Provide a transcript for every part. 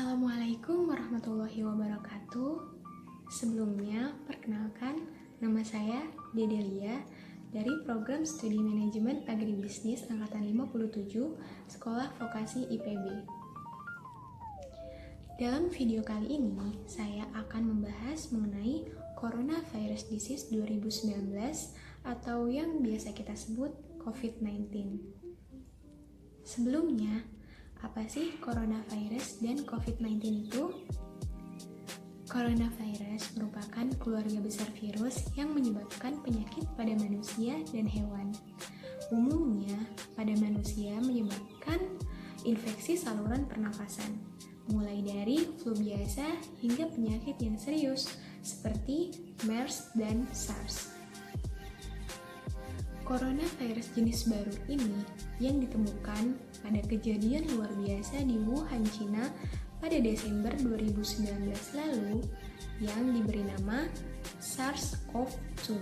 Assalamualaikum warahmatullahi wabarakatuh. Sebelumnya, perkenalkan, nama saya Dedelia dari Program Studi Manajemen Agribisnis Angkatan 57, Sekolah Vokasi IPB. Dalam video kali ini, saya akan membahas mengenai Coronavirus Disease 2019 atau yang biasa kita sebut COVID-19. Sebelumnya, apa sih coronavirus dan COVID-19 itu? Coronavirus merupakan keluarga besar virus yang menyebabkan penyakit pada manusia dan hewan. Umumnya, pada manusia menyebabkan infeksi saluran pernafasan, mulai dari flu biasa hingga penyakit yang serius seperti MERS dan SARS. Coronavirus jenis baru ini yang ditemukan pada kejadian luar biasa di Wuhan, Cina pada Desember 2019 lalu yang diberi nama SARS-CoV-2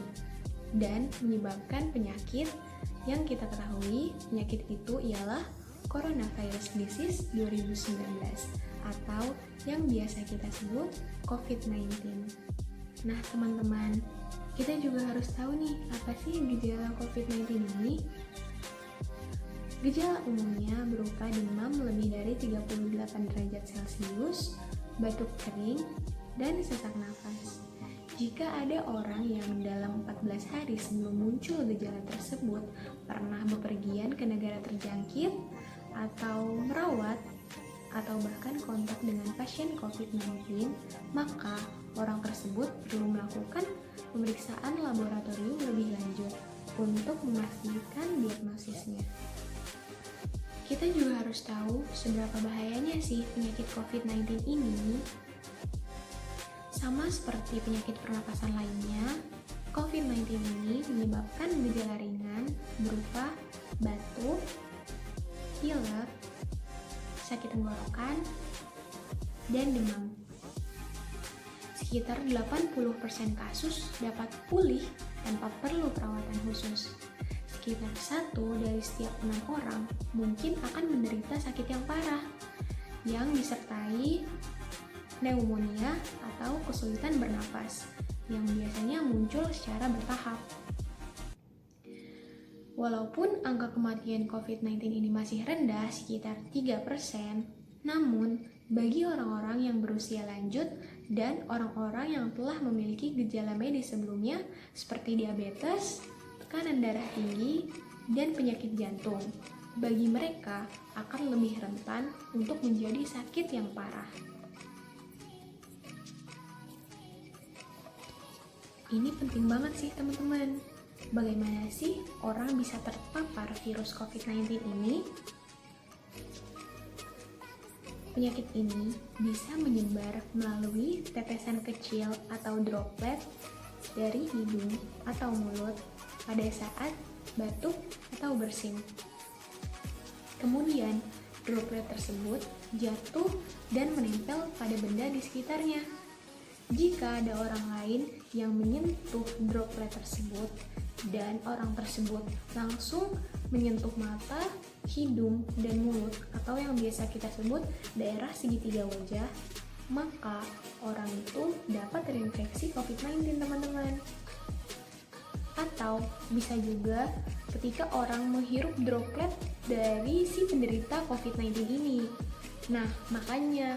dan menyebabkan penyakit yang kita ketahui. Penyakit itu ialah Coronavirus Disease 2019 atau yang biasa kita sebut COVID-19. Nah teman-teman, kita juga harus tahu nih, apa sih gejala COVID-19 ini? Gejala umumnya berupa demam lebih dari 38 derajat Celcius, batuk kering, dan sesak nafas. Jika ada orang yang dalam 14 hari sebelum muncul gejala tersebut pernah bepergian ke negara terjangkit atau merawat atau bahkan kontak dengan pasien COVID-19, maka orang tersebut perlu melakukan pemeriksaan laboratorium lebih lanjut untuk memastikan diagnosisnya. Kita juga harus tahu seberapa bahayanya sih penyakit COVID-19 ini. Sama seperti penyakit pernapasan lainnya, COVID-19 ini menyebabkan gejala ringan berupa batuk, pilek, sakit tenggorokan, dan demam. Sekitar 80% kasus dapat pulih tanpa perlu perawatan khusus. Sekitar 1 dari setiap 6 orang mungkin akan menderita sakit yang parah, yang disertai pneumonia atau kesulitan bernapas, yang biasanya muncul secara bertahap. Walaupun angka kematian COVID-19 ini masih rendah, sekitar 3%, namun bagi orang-orang yang berusia lanjut dan orang-orang yang telah memiliki gejala medis sebelumnya seperti diabetes, tekanan darah tinggi, dan penyakit jantung, bagi mereka akan lebih rentan untuk menjadi sakit yang parah. Ini penting banget sih teman-teman. Bagaimana sih orang bisa terpapar virus COVID-19 ini? Penyakit ini bisa menyebar melalui tetesan kecil atau droplet dari hidung atau mulut pada saat batuk atau bersin. Kemudian, droplet tersebut jatuh dan menempel pada benda di sekitarnya. Jika ada orang lain yang menyentuh droplet tersebut dan orang tersebut langsung menyentuh mata, hidung, dan mulut atau yang biasa kita sebut daerah segitiga wajah, maka orang itu dapat terinfeksi COVID-19 teman-teman. Atau bisa juga ketika orang menghirup droplet dari si penderita COVID-19 ini. Nah, makanya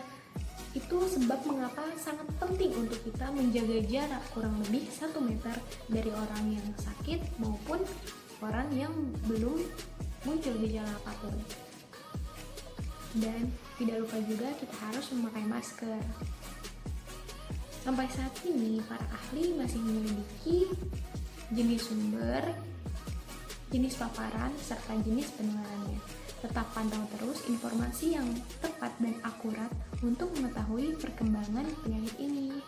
itu sebab mengapa sangat penting untuk kita menjaga jarak kurang lebih 1 meter dari orang yang sakit maupun orang yang belum muncul gejala apapun. Dan tidak lupa juga kita harus memakai masker. Sampai saat ini, para ahli masih menyelidiki jenis sumber, jenis paparan, serta jenis penularannya. Tetap pantau terus informasi yang tepat dan akurat untuk mengetahui perkembangan penyakit ini.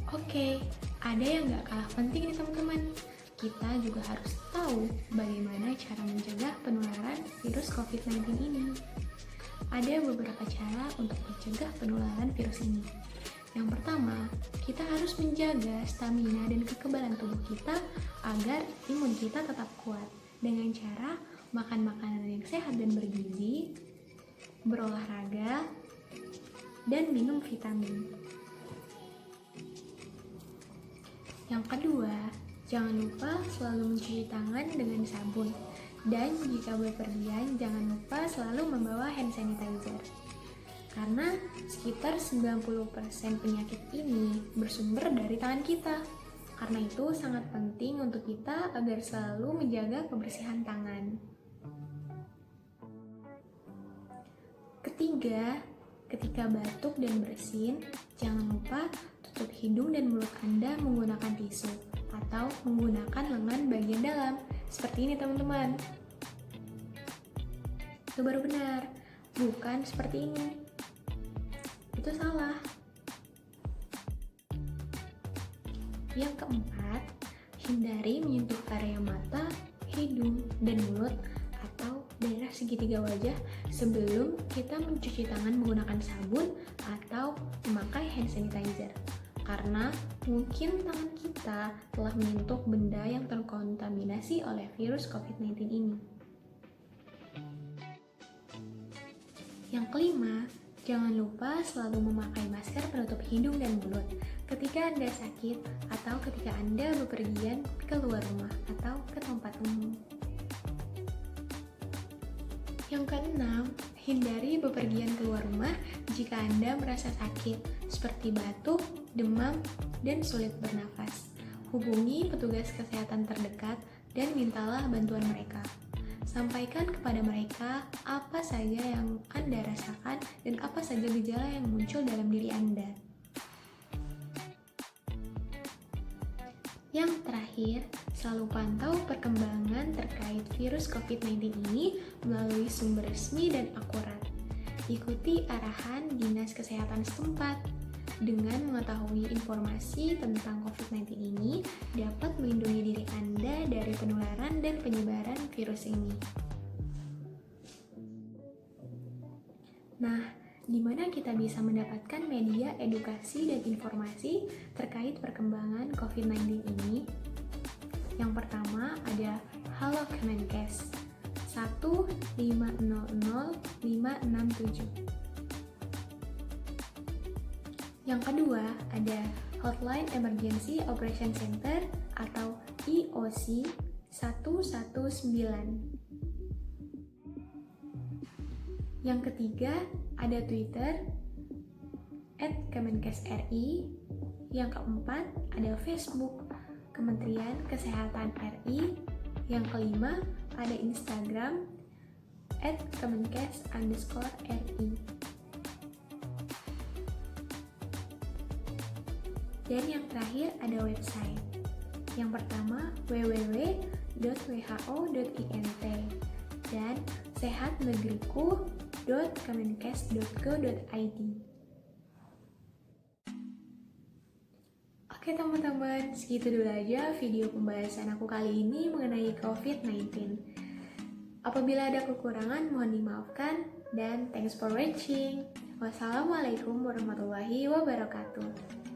Oke, ada yang gak kalah penting nih teman-teman. Kita juga harus tahu bagaimana cara mencegah penularan virus COVID-19 ini. Ada beberapa cara untuk mencegah penularan virus ini. Yang pertama, kita harus menjaga stamina dan kekebalan tubuh kita agar imun kita tetap kuat dengan cara makan makanan yang sehat dan bergizi, berolahraga, dan minum vitamin. Yang kedua, jangan lupa selalu mencuci tangan dengan sabun. Dan jika bepergian, jangan lupa selalu membawa hand sanitizer. Karena sekitar 90% penyakit ini bersumber dari tangan kita. Karena itu sangat penting untuk kita agar selalu menjaga kebersihan tangan. Ketiga, ketika batuk dan bersin, jangan lupa tutup hidung dan mulut Anda menggunakan tisu atau menggunakan lengan bagian dalam. Seperti ini teman-teman. Itu baru benar, bukan seperti ini. Itu salah. Yang keempat, hindari menyentuh area mata, hidung, dan mulut atau daerah segitiga wajah sebelum kita mencuci tangan menggunakan sabun atau memakai hand sanitizer. Karena mungkin tangan kita telah menyentuh benda yang terkontaminasi oleh virus COVID-19 ini. Yang kelima, jangan lupa selalu memakai masker penutup hidung dan mulut ketika Anda sakit atau ketika Anda bepergian keluar rumah atau ke tempat umum. Yang keenam, hindari bepergian keluar rumah jika Anda merasa sakit, seperti batuk, demam, dan sulit bernafas. Hubungi petugas kesehatan terdekat dan mintalah bantuan mereka. Sampaikan kepada mereka apa saja yang Anda rasakan dan apa saja gejala yang muncul dalam diri Anda. Yang terakhir, selalu pantau perkembangan terkait virus COVID-19 ini melalui sumber resmi dan akurat. Ikuti arahan Dinas Kesehatan setempat. Dengan mengetahui informasi tentang COVID-19 ini dapat melindungi diri Anda dari penularan dan penyebaran virus ini. Nah, di mana kita bisa mendapatkan media edukasi dan informasi terkait perkembangan COVID-19 ini? Yang pertama ada Halo Kemenkes 1500567. Yang kedua ada Hotline Emergency Operation Center atau EOC 119. Yang ketiga ada Twitter @kemenkesri. Yang keempat ada Facebook Kementerian Kesehatan RI. Yang kelima ada Instagram @kemenkes_ri. Dan yang terakhir ada website. Yang pertama www.who.int dan sehatnegeriku.kemenkes.go.id. Oke teman-teman, segitu dulu aja video pembahasan aku kali ini mengenai COVID-19. Apabila ada kekurangan mohon dimaafkan dan thanks for watching. Wassalamualaikum warahmatullahi wabarakatuh.